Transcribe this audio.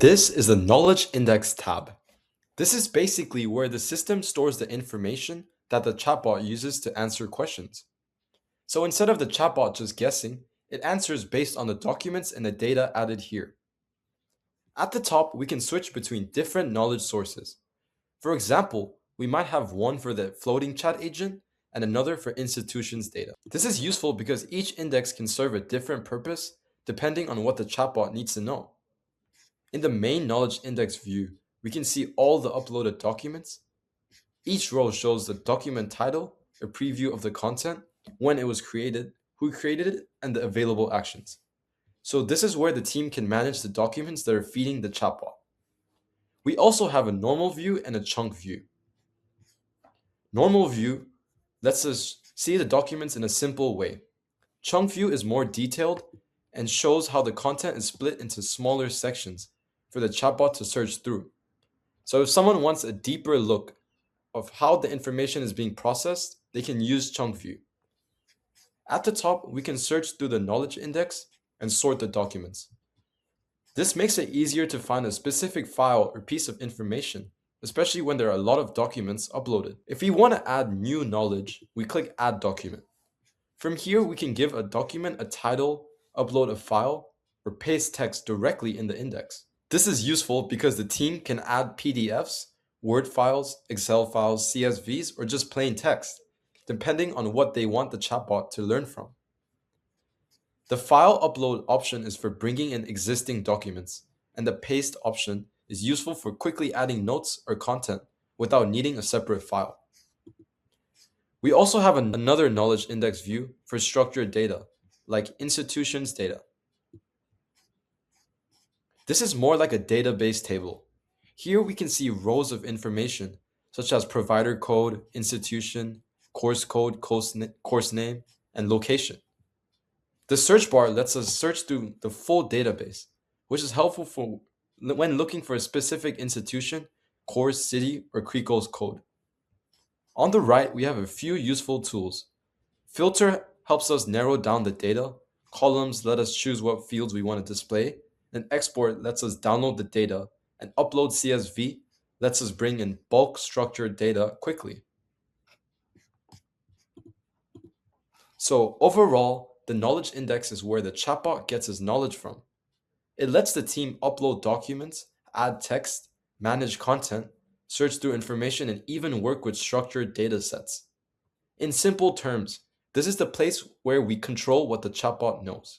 This is the Knowledge Index tab. This is basically where the system stores the information that the chatbot uses to answer questions. So instead of the chatbot just guessing, it answers based on the documents and the data added here. At the top, we can switch between different knowledge sources. For example, we might have one for the floating chat agent and another for institutions data. This is useful because each index can serve a different purpose depending on what the chatbot needs to know. In the main knowledge index view, we can see all the uploaded documents. Each row shows the document title, a preview of the content, when it was created, who created it, and the available actions. So this is where the team can manage the documents that are feeding the chatbot. We also have a normal view and a chunk view. Normal view lets us see the documents in a simple way. Chunk view is more detailed and shows how the content is split into smaller sections for the chatbot to search through. So if someone wants a deeper look of how the information is being processed, they can use chunk view. At the top, we can search through the knowledge index and sort the documents. This makes it easier to find a specific file or piece of information, especially when there are a lot of documents uploaded. If we want to add new knowledge, we click Add Document. From here, we can give a document a title, upload a file, or paste text directly in the index. This is useful because the team can add PDFs, Word files, Excel files, CSVs, or just plain text, depending on what they want the chatbot to learn from. The file upload option is for bringing in existing documents, and the paste option is useful for quickly adding notes or content without needing a separate file. We also have another knowledge index view for structured data, like institutions data. This is more like a database table. Here we can see rows of information, such as provider code, institution, course code, course name, and location. The search bar lets us search through the full database, which is helpful for when looking for a specific institution, course, city, or CRECO's code. On the right, we have a few useful tools. Filter helps us narrow down the data. Columns let us choose what fields we want to display. And export lets us download the data. And upload CSV lets us bring in bulk structured data quickly. So overall, the knowledge index is where the chatbot gets its knowledge from. It lets the team upload documents, add text, manage content, search through information, and even work with structured data sets. In simple terms, this is the place where we control what the chatbot knows.